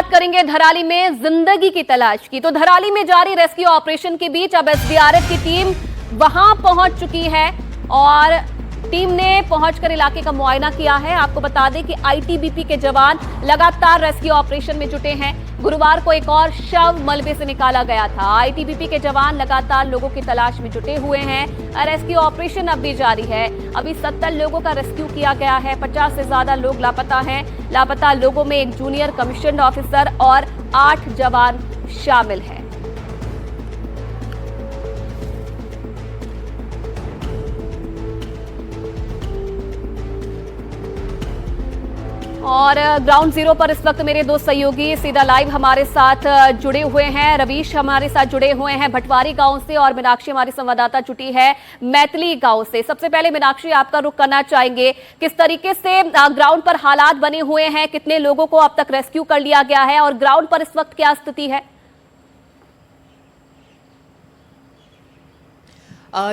बात करेंगे धराली में जिंदगी की तलाश की। तो धराली में जारी रेस्क्यू ऑपरेशन के बीच अब एसडीआरएफ की टीम वहां पहुंच चुकी है और टीम ने पहुंचकर इलाके का मुआयना किया है। आपको बता दें कि आईटीबीपी के जवान लगातार रेस्क्यू ऑपरेशन में जुटे हैं। गुरुवार को एक और शव मलबे से निकाला गया था। आईटीबीपी के जवान लगातार लोगों की तलाश में जुटे हुए हैं। रेस्क्यू ऑपरेशन अब भी जारी है। अभी 70 लोगों का रेस्क्यू किया गया है। 50 से ज्यादा लोग लापता हैं। लापता लोगों में एक जूनियर कमीशन्ड ऑफिसर और 8 जवान शामिल हैं। और ग्राउंड जीरो पर इस वक्त मेरे दो सहयोगी सीधा लाइव हमारे साथ जुड़े हुए हैं। रवीश हमारे साथ जुड़े हुए हैं भटवारी गांव से और मीनाक्षी हमारी संवाददाता जुटी है मैथिली गांव से। सबसे पहले मीनाक्षी, आपका रुख करना चाहेंगे, किस तरीके से ग्राउंड पर हालात बने हुए हैं, कितने लोगों को अब तक रेस्क्यू कर लिया गया है और ग्राउंड पर इस वक्त क्या स्थिति है?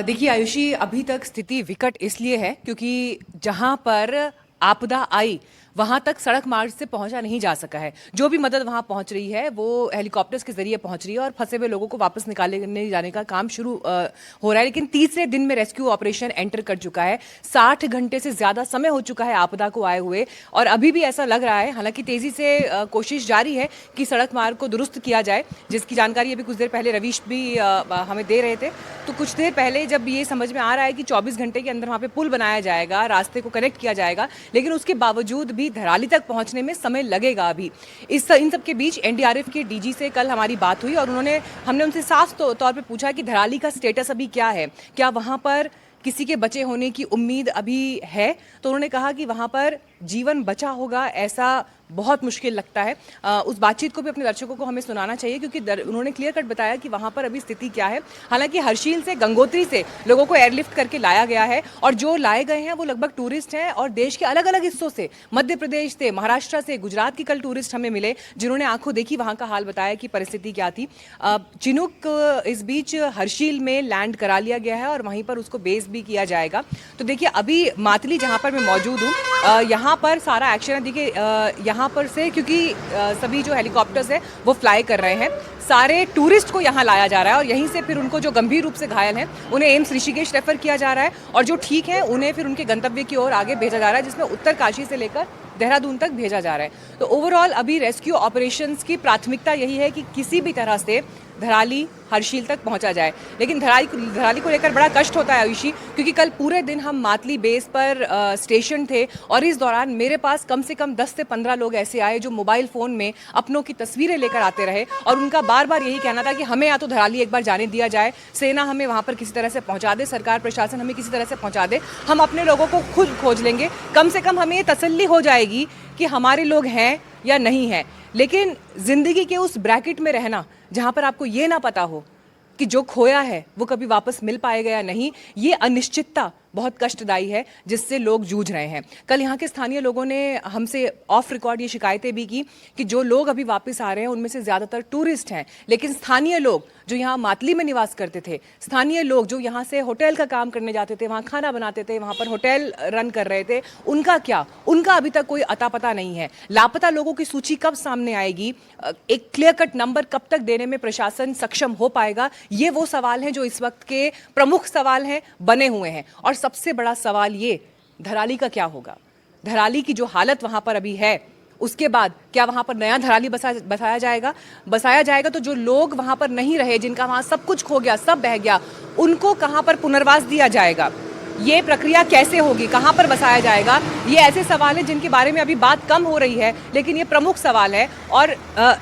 देखिए आयुषी, अभी तक स्थिति विकट इसलिए है क्योंकि जहां पर आपदा आई वहां तक सड़क मार्ग से पहुंचा नहीं जा सका है। जो भी मदद वहां पहुंच रही है वो हेलीकॉप्टर्स के जरिए पहुंच रही है और फंसे हुए लोगों को वापस निकालने जाने का काम शुरू हो रहा है। लेकिन तीसरे दिन में रेस्क्यू ऑपरेशन एंटर कर चुका है। 60 घंटे से ज्यादा समय हो चुका है आपदा को आए हुए और अभी भी ऐसा लग रहा है, हालांकि तेजी से कोशिश जारी है कि सड़क मार्ग को दुरुस्त किया जाए, जिसकी जानकारी अभी कुछ देर पहले रवीश भी हमें दे रहे थे। तो कुछ देर पहले जब ये समझ में आ रहा है कि 24 घंटे के अंदर वहां पे पुल बनाया जाएगा, रास्ते को कनेक्ट किया जाएगा, लेकिन उसके बावजूद भी धराली तक पहुंचने में समय लगेगा। अभी इन सब के बीच एनडीआरएफ के डीजी से कल हमारी बात हुई और हमने उनसे साफ तौर पे पूछा कि धराली का स्टेटस अभी क्या है, क्या वहां पर किसी के बचे होने की उम्मीद अभी है। तो उन्होंने कहा कि वहां पर जीवन बचा होगा ऐसा बहुत मुश्किल लगता है। उस बातचीत को भी अपने दर्शकों को हमें सुनाना चाहिए क्योंकि उन्होंने क्लियर कट बताया कि वहां पर अभी स्थिति क्या है। हालांकि हर्षिल से, गंगोत्री से लोगों को एयरलिफ्ट करके लाया गया है और जो लाए गए हैं वो लगभग टूरिस्ट हैं और देश के अलग अलग हिस्सों से, मध्य प्रदेश से, महाराष्ट्र से, गुजरात की कल टूरिस्ट हमें मिले जिन्होंने आंखों देखी वहां का हाल बताया कि परिस्थिति क्या थी। चिनुक इस बीच हर्षिल में लैंड करा लिया गया है और वहीं पर उसको बेस भी किया जाएगा। तो देखिए अभी मातली जहां पर मैं मौजूद हूँ, यहाँ पर सारा एक्शन है। देखिए यहाँ पर से क्योंकि सभी जो हेलीकॉप्टर्स है वो फ्लाई कर रहे हैं, सारे टूरिस्ट को यहाँ लाया जा रहा है और यहीं से फिर उनको जो गंभीर रूप से घायल हैं उन्हें एम्स ऋषिकेश रेफर किया जा रहा है और जो ठीक है उन्हें फिर उनके गंतव्य की ओर आगे भेजा जा रहा है, जिसमें उत्तरकाशी से लेकर देहरादून तक भेजा जा रहा है। तो ओवरऑल अभी रेस्क्यू ऑपरेशंस की प्राथमिकता यही है कि किसी भी तरह से धराली हर्षिल तक पहुंचा जाए। लेकिन धराली को लेकर बड़ा कष्ट होता है आयुषी, क्योंकि कल पूरे दिन हम मातली बेस पर स्टेशन थे और इस दौरान मेरे पास कम से कम 10 से 15 लोग ऐसे आए जो मोबाइल फ़ोन में अपनों की तस्वीरें लेकर आते रहे और उनका बार बार यही कहना था कि हमें या तो धराली एक बार जाने दिया जाए, सेना हमें वहाँ पर किसी तरह से पहुँचा दे, सरकार प्रशासन हमें किसी तरह से पहुँचा दे, हम अपने लोगों को खुद खोज लेंगे, कम से कम हमें ये तसल्ली हो जाएगी कि हमारे लोग हैं या नहीं है। लेकिन जिंदगी के उस ब्रैकेट में रहना जहां पर आपको ये ना पता हो कि जो खोया है वो कभी वापस मिल पाएगा या नहीं, ये अनिश्चितता बहुत कष्टदायी है जिससे लोग जूझ रहे हैं। कल यहाँ के स्थानीय लोगों ने हमसे ऑफ रिकॉर्ड ये शिकायतें भी की कि जो लोग अभी वापस आ रहे हैं उनमें से ज़्यादातर टूरिस्ट हैं, लेकिन स्थानीय लोग जो यहाँ मातली में निवास करते थे, स्थानीय लोग जो यहाँ से होटल का काम करने जाते थे, वहाँ खाना बनाते थे, वहाँ पर होटल रन कर रहे थे, उनका क्या? उनका अभी तक कोई अता पता नहीं है। लापता लोगों की सूची कब सामने आएगी, एक क्लियर कट नंबर कब तक देने में प्रशासन सक्षम हो पाएगा, ये वो सवाल हैं जो इस वक्त के प्रमुख सवाल हैं, बने हुए हैं। और सबसे बड़ा सवाल ये, धराली का क्या होगा? धराली की जो हालत वहां पर अभी है, उसके बाद क्या वहां पर नया धराली बसाया जाएगा? तो जो लोग वहां पर नहीं रहे, जिनका वहां सब कुछ खो गया, सब बह गया, उनको कहां पर पुनर्वास दिया जाएगा? ये प्रक्रिया कैसे होगी, कहां पर बसाया जाएगा? ये ऐसे सवाल हैं जिनके बारे में अभी बात कम हो रही है, लेकिन ये प्रमुख सवाल है। और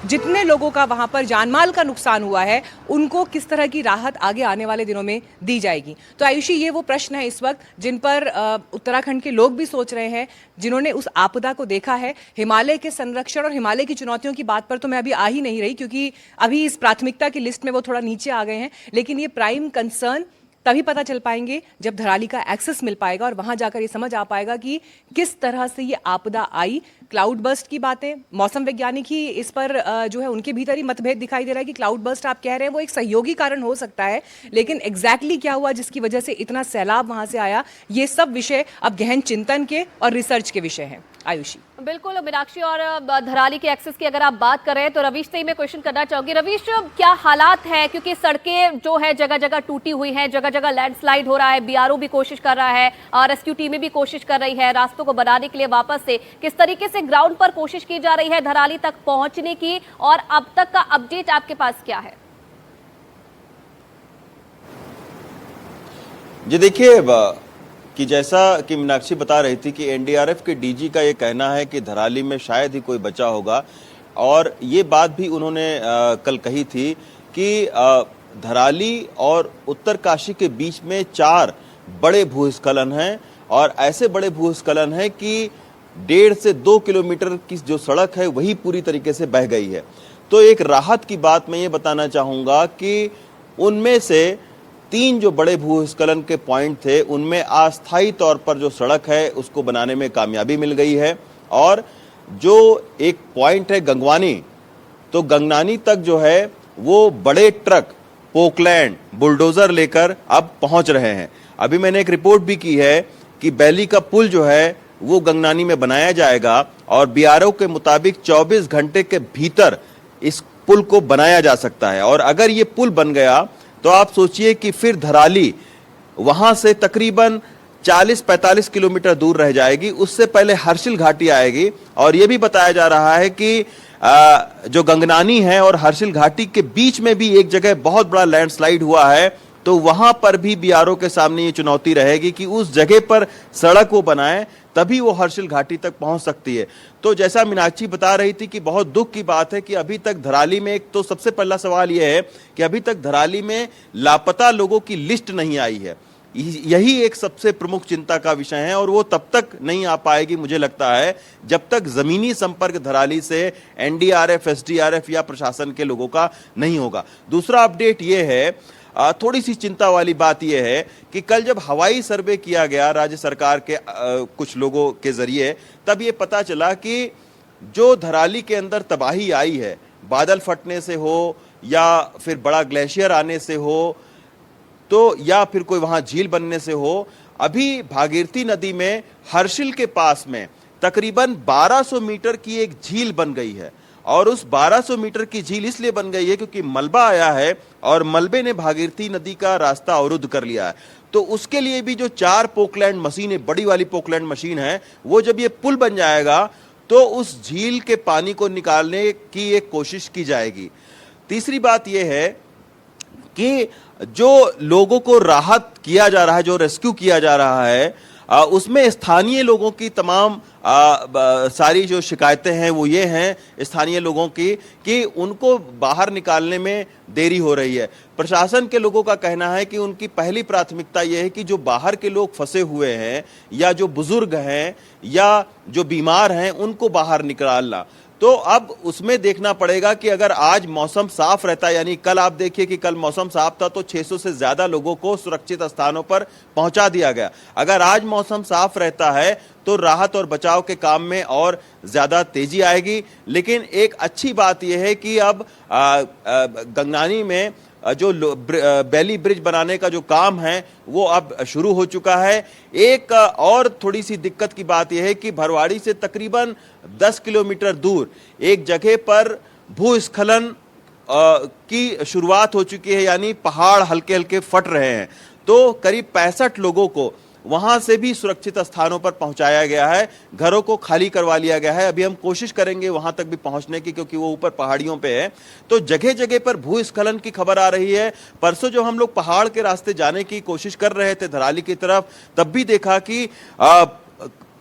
जितने लोगों का वहां पर जानमाल का नुकसान हुआ है, उनको किस तरह की राहत आगे आने वाले दिनों में दी जाएगी? तो आयुषी, ये वो प्रश्न है इस वक्त जिन पर उत्तराखंड के लोग भी सोच रहे हैं, जिन्होंने उस आपदा को देखा है। हिमालय के संरक्षण और हिमालय की चुनौतियों की बात पर तो मैं अभी आ ही नहीं रही, क्योंकि अभी इस प्राथमिकता की लिस्ट में वो थोड़ा नीचे आ गए हैं। लेकिन ये प्राइम कंसर्न तभी पता चल पाएंगे जब धराली का एक्सेस मिल पाएगा और वहां जाकर ये समझ आ पाएगा कि किस तरह से ये आपदा आई। क्लाउड बर्स्ट की बातें, मौसम वैज्ञानिक ही इस पर जो है उनके भीतर ही मतभेद दिखाई दे रहा है कि क्लाउड बर्स्ट आप कह रहे हैं वो एक सहयोगी कारण हो सकता है, लेकिन एग्जैक्टली क्या हुआ जिसकी वजह से इतना सैलाब वहां से आया, ये सब विषय अब गहन चिंतन के और रिसर्च के विषय हैं। आयुषी। बिल्कुल मीनाक्षी, और धराली के एक्सेस की अगर आप बात कर रहे हैं तो रवीश से ही मैं क्वेश्चन करना चाहूंगी। रवीश, क्या हालात है, क्योंकि सड़कें जो है जगह जगह टूटी हुई हैं, जगह जगह लैंडस्लाइड हो रहा है, बीआरओ भी कोशिश कर रहा है, रेस्क्यू टीमें भी कोशिश कर रही है रास्तों को बनाने के लिए वापस से। किस तरीके से ग्राउंड पर कोशिश की जा रही है धराली तक पहुंचने की, और अब तक का अपडेट आपके पास क्या है? जी देखिए, कि जैसा कि मीनाक्षी बता रही थी कि एनडीआरएफ के डीजी का ये कहना है कि धराली में शायद ही कोई बचा होगा, और ये बात भी उन्होंने कल कही थी कि धराली और उत्तरकाशी के बीच में 4 बड़े भूस्खलन हैं, और ऐसे बड़े भूस्खलन हैं कि 1.5 से 2 किलोमीटर की जो सड़क है वही पूरी तरीके से बह गई है। तो एक राहत की बात मैं ये बताना चाहूँगा कि उनमें से 3 जो बड़े भूस्खलन के पॉइंट थे उनमें अस्थायी तौर पर जो सड़क है उसको बनाने में कामयाबी मिल गई है, और जो एक पॉइंट है गंगवानी, तो गंगनानी तक जो है वो बड़े ट्रक पोकलैंड बुलडोजर लेकर अब पहुंच रहे हैं। अभी मैंने एक रिपोर्ट भी की है कि बैली का पुल जो है वो गंगनानी में बनाया जाएगा, और बीआरओ के मुताबिक 24 घंटे के भीतर इस पुल को बनाया जा सकता है। और अगर ये पुल बन गया तो आप सोचिए कि फिर धराली वहां से तकरीबन 40-45 किलोमीटर दूर रह जाएगी। उससे पहले हर्षिल घाटी आएगी, और यह भी बताया जा रहा है कि जो गंगनानी है और हर्षिल घाटी के बीच में भी एक जगह बहुत बड़ा लैंडस्लाइड हुआ है, तो वहां पर भी बीआरओ के सामने ये चुनौती रहेगी कि उस जगह पर सड़क वो बनाएं, तभी वो हर्षिल घाटी तक पहुंच सकती है। तो जैसा मीनाक्षी बता रही थी कि बहुत दुख की बात है कि अभी तक धराली में, एक तो सबसे पहला सवाल यह है कि अभी तक धराली में लापता लोगों की लिस्ट नहीं आई है। यही एक सबसे प्रमुख चिंता का विषय है, और वो तब तक नहीं आ पाएगी मुझे लगता है जब तक जमीनी संपर्क धराली से एनडीआरएफ, एसडीआरएफ या प्रशासन के लोगों का नहीं होगा। दूसरा अपडेट ये है, थोड़ी सी चिंता वाली बात यह है कि कल जब हवाई सर्वे किया गया राज्य सरकार के कुछ लोगों के जरिए, तब ये पता चला कि जो धराली के अंदर तबाही आई है, बादल फटने से हो या फिर बड़ा ग्लेशियर आने से हो, तो या फिर कोई वहां झील बनने से हो, अभी भागीरथी नदी में हर्षिल के पास में तकरीबन 1200 मीटर की एक झील बन गई है। और उस 1200 मीटर की झील इसलिए बन गई है क्योंकि मलबा आया है, और मलबे ने भागीरथी नदी का रास्ता अवरुद्ध कर लिया है। तो उसके लिए भी जो 4 पोकलैंड मशीन, बड़ी वाली पोकलैंड मशीन है, वो जब ये पुल बन जाएगा तो उस झील के पानी को निकालने की एक कोशिश की जाएगी। तीसरी बात यह है कि जो लोगों को राहत किया जा रहा है, जो रेस्क्यू किया जा रहा है, उसमें स्थानीय लोगों की तमाम सारी जो शिकायतें हैं वो ये हैं स्थानीय लोगों की कि उनको बाहर निकालने में देरी हो रही है। प्रशासन के लोगों का कहना है कि उनकी पहली प्राथमिकता ये है कि जो बाहर के लोग फंसे हुए हैं, या जो बुजुर्ग हैं, या जो बीमार हैं, उनको बाहर निकालना। तो अब उसमें देखना पड़ेगा कि अगर आज मौसम साफ रहता है, यानी कल आप देखिए कि कल मौसम साफ था तो 600 से ज्यादा लोगों को सुरक्षित स्थानों पर पहुंचा दिया गया। अगर आज मौसम साफ रहता है तो राहत और बचाव के काम में और ज्यादा तेजी आएगी। लेकिन एक अच्छी बात यह है कि अब गंगनानी में जो बैली ब्रिज बनाने का जो काम है वो अब शुरू हो चुका है। एक और थोड़ी सी दिक्कत की बात यह है कि भरवाड़ी से तकरीबन 10 किलोमीटर दूर एक जगह पर भूस्खलन की शुरुआत हो चुकी है, यानी पहाड़ हल्के हल्के फट रहे हैं। तो करीब 65 लोगों को वहां से भी सुरक्षित स्थानों पर पहुंचाया गया है, घरों को खाली करवा लिया गया है। अभी हम कोशिश करेंगे वहां तक भी पहुंचने की, क्योंकि वो ऊपर पहाड़ियों पे है। तो जगह जगह पर भूस्खलन की खबर आ रही है। परसों जो हम लोग पहाड़ के रास्ते जाने की कोशिश कर रहे थे धराली की तरफ, तब भी देखा कि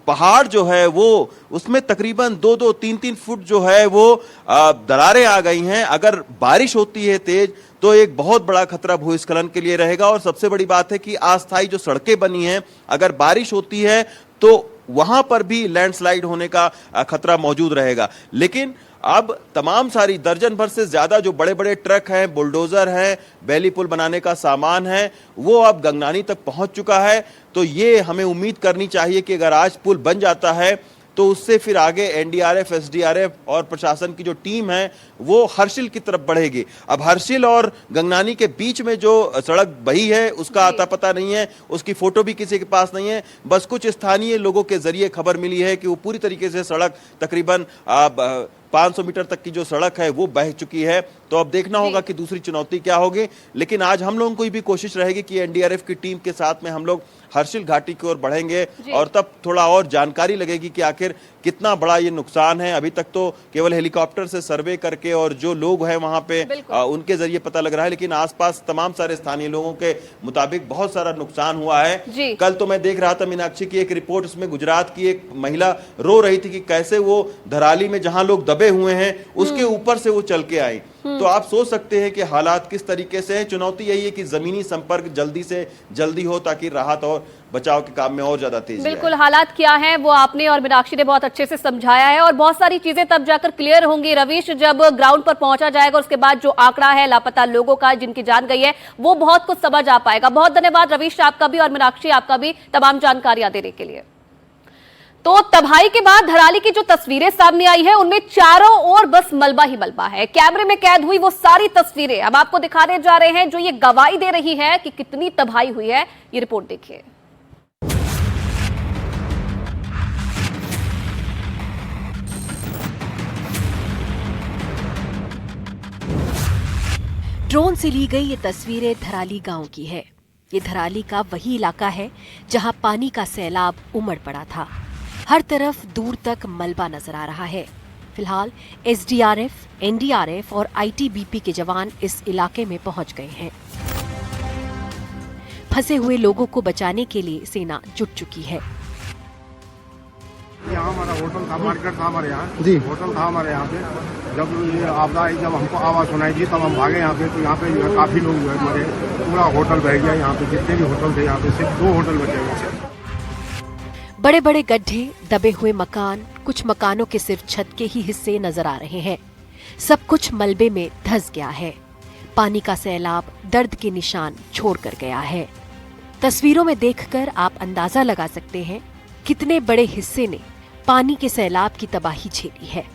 पहाड़ जो है वो उसमें तकरीबन 2-2, 3-3 फुट जो है वो दरारें आ गई हैं। अगर बारिश होती है तेज तो एक बहुत बड़ा खतरा भूस्खलन के लिए रहेगा। और सबसे बड़ी बात है कि अस्थायी जो सड़कें बनी हैं, अगर बारिश होती है तो वहां पर भी लैंडस्लाइड होने का खतरा मौजूद रहेगा। लेकिन अब तमाम सारी दर्जन भर से ज्यादा जो बड़े बड़े ट्रक हैं, बुलडोजर हैं, बैली पुल बनाने का सामान है, वो अब गंगनानी तक पहुंच चुका है। तो ये हमें उम्मीद करनी चाहिए कि अगर आज पुल बन जाता है तो उससे फिर आगे एनडीआरएफ, एसडीआरएफ और प्रशासन की जो टीम है वो हर्षिल की तरफ बढ़ेगी। अब हर्षिल और गंगनानी के बीच में जो सड़क बही है उसका आता पता नहीं है, उसकी फोटो भी किसी के पास नहीं है। बस कुछ स्थानीय लोगों के जरिए खबर मिली है कि वो पूरी तरीके से सड़क तकरीबन 500 मीटर तक की जो सड़क है वो बह चुकी है। तो अब देखना होगा कि दूसरी चुनौती क्या होगी। लेकिन आज हम लोगों को भी कोशिश रहेगी कि एनडीआरएफ की टीम के साथ में हम लोग हर्षिल घाटी की ओर बढ़ेंगे और तब थोड़ा और जानकारी लगेगी कि आखिर कितना बड़ा ये नुकसान है। अभी तक तो केवल हेलीकॉप्टर से सर्वे करके और जो लोग हैं वहां पे उनके जरिए पता लग रहा है, लेकिन आसपास तमाम सारे स्थानीय लोगों के मुताबिक बहुत सारा नुकसान हुआ है। कल तो मैं देख रहा था मीनाक्षी की एक रिपोर्ट, उसमें गुजरात की एक महिला रो रही थी कि कैसे वो धराली में जहां लोग दबे हुए हैं उसके ऊपर से वो चल के आई। तो आप सोच सकते हैं कि हालात किस तरीके से हैं। चुनौती यही है कि जमीनी संपर्क जल्दी से जल्दी हो ताकि राहत और बचाव के काम में और ज्यादा तेजी आए। बिल्कुल, हालात क्या हैं वो आपने और मीनाक्षी ने बहुत अच्छे से समझाया है और बहुत सारी चीजें तब जाकर क्लियर होंगी रवीश, जब ग्राउंड पर पहुंचा जाएगा। उसके बाद जो आंकड़ा है लापता लोगों का जिनकी जान गई है वो बहुत कुछ समझ आ पाएगा। बहुत धन्यवाद रवीश आपका भी और मीनाक्षी आपका भी तमाम जानकारियां देने के लिए। तो तबाही के बाद धराली की जो तस्वीरें सामने आई है उनमें चारों ओर बस मलबा ही मलबा है। कैमरे में कैद हुई वो सारी तस्वीरें अब आपको दिखाने जा रहे हैं जो ये गवाही दे रही है कि कितनी तबाही हुई है। ये रिपोर्ट देखिए। ड्रोन से ली गई ये तस्वीरें धराली गांव की है। ये धराली का वही इलाका है जहां पानी का सैलाब उमड़ पड़ा था। हर तरफ दूर तक मलबा नजर आ रहा है। फिलहाल एसडीआरएफ, एनडीआरएफ और आईटीबीपी के जवान इस इलाके में पहुंच गए हैं। फंसे हुए लोगों को बचाने के लिए सेना जुट चुकी है। यहाँ हमारा होटल था, मार्केट था हमारे यहाँ जी, होटल था हमारे यहाँ पे। जब ये आपदा आई, जब हमको आवाज सुनाई दी तब हम भागे यहाँ पे। तो यहाँ पे काफी लोग हुए मरे, पूरा होटल बह गया। यहाँ पे जितने भी होटल थे यहाँ पे सिर्फ 2 होटल बचे हुए। बड़े बड़े गड्ढे, दबे हुए मकान, कुछ मकानों के सिर्फ छत के ही हिस्से नजर आ रहे हैं। सब कुछ मलबे में धंस गया है। पानी का सैलाब दर्द के निशान छोड़ कर गया है। तस्वीरों में देखकर आप अंदाजा लगा सकते हैं कितने बड़े हिस्से ने पानी के सैलाब की तबाही झेली है।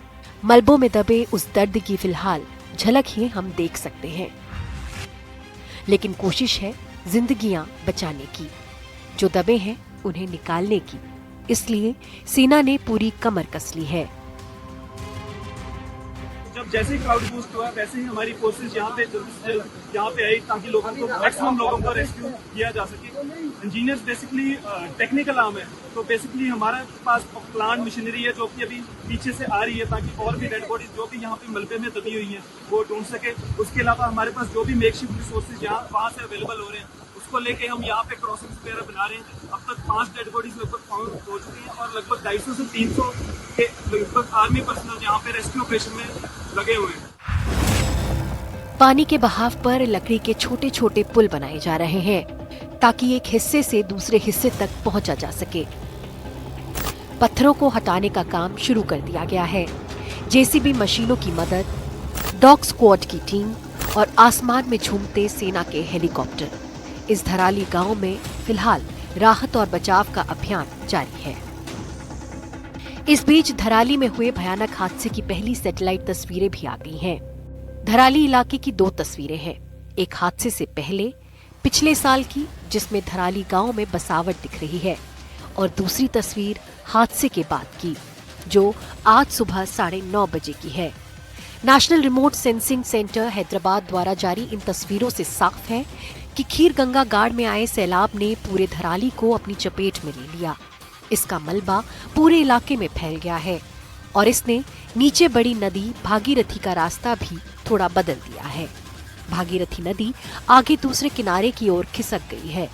मलबों में दबे उस दर्द की फिलहाल झलक ही हम देख सकते हैं। लेकिन कोशिश है जिंदगियां बचाने की, जो दबे हैं उन्हें निकालने की। इसलिए सेना ने पूरी कमर कस ली है। जब जैसे ही क्राउड बूस्ट हुआ वैसे ही हमारी फोर्सेस यहाँ पे जल्दी से जल्द यहाँ पे आई ताकि लोगों को मैक्सिमम लोगों को रेस्क्यू किया जा सके। इंजीनियर्स बेसिकली टेक्निकल आर्म है, तो बेसिकली हमारे पास प्लांट मशीनरी है जो कि अभी पीछे से आ रही है ताकि और भी डेड बॉडीज जो भी यहाँ पे मलबे में दबी हुई हैं वो ढूंढ सके। उसके अलावा हमारे पास जो भी मेकशिफ्ट रिसोर्सेज यहाँ वहाँ से अवेलेबल हो रहे हैं उसको लेके हम यहाँ पे क्रॉसिंग्स वगैरह बना रहे हैं। अब तक 5 डेड बॉडीज लगभग फाउंड हो चुकी हैं और लगभग 250 से 300 के लगभग आर्मी पर्सनल यहाँ पे रेस्क्यू ऑपरेशन में लगे हुए हैं। पानी के बहाव पर लकड़ी के छोटे छोटे पुल बनाए जा रहे हैं ताकि एक हिस्से से दूसरे हिस्से तक पहुंचा जा सके। पत्थरों को हटाने का काम शुरू कर दिया गया है। जेसीबी मशीनों की मदद, डॉग स्क्वाड की टीम और आसमान में झूमते सेना के हेलीकॉप्टर। इस धराली गांव में फिलहाल राहत और बचाव का अभियान जारी है। इस बीच धराली में हुए भयानक हादसे की पहली सैटेलाइट तस्वीरें भी आ गई हैं। धराली इलाके की 2 तस्वीरें हैं। एक हादसे से पहले पिछले साल की जिसमें धराली गांव में बसावट दिख रही है और दूसरी तस्वीर हादसे के बाद की जो आज सुबह 9:30 बजे की है। National remote sensing centre Hyderabad द्वारा जारी इन तस्वीरों से साफ है कि खीर गंगा गाड़ में आए सैलाब ने पूरे धराली को अपनी चपेट में ले लिया। इसका मलबा पूरे इलाके में फैल गया है और इसने नीचे बड़ी नदी भागीरथी का रास्ता भी थोड़ा बदल दिया है। भागीरथी नदी आगे दूसरे किनारे की ओर खिसक गई है।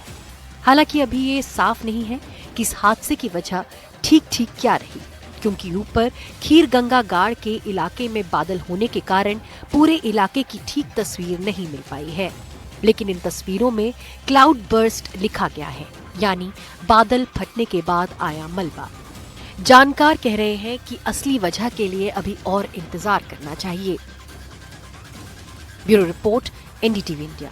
हालांकि अभी ये साफ नहीं है कि इस हादसे की वजह ठीक क्या रही, क्योंकि ऊपर खीर गंगा गाड़ के इलाके में बादल होने के कारण पूरे इलाके की ठीक तस्वीर नहीं मिल पाई है। लेकिन इन तस्वीरों में क्लाउड बर्स्ट लिखा गया है, यानी बादल फटने के बाद आया मलबा। जानकार कह रहे हैं कि असली वजह के लिए अभी और इंतजार करना चाहिए। Bureau report, NDTV India.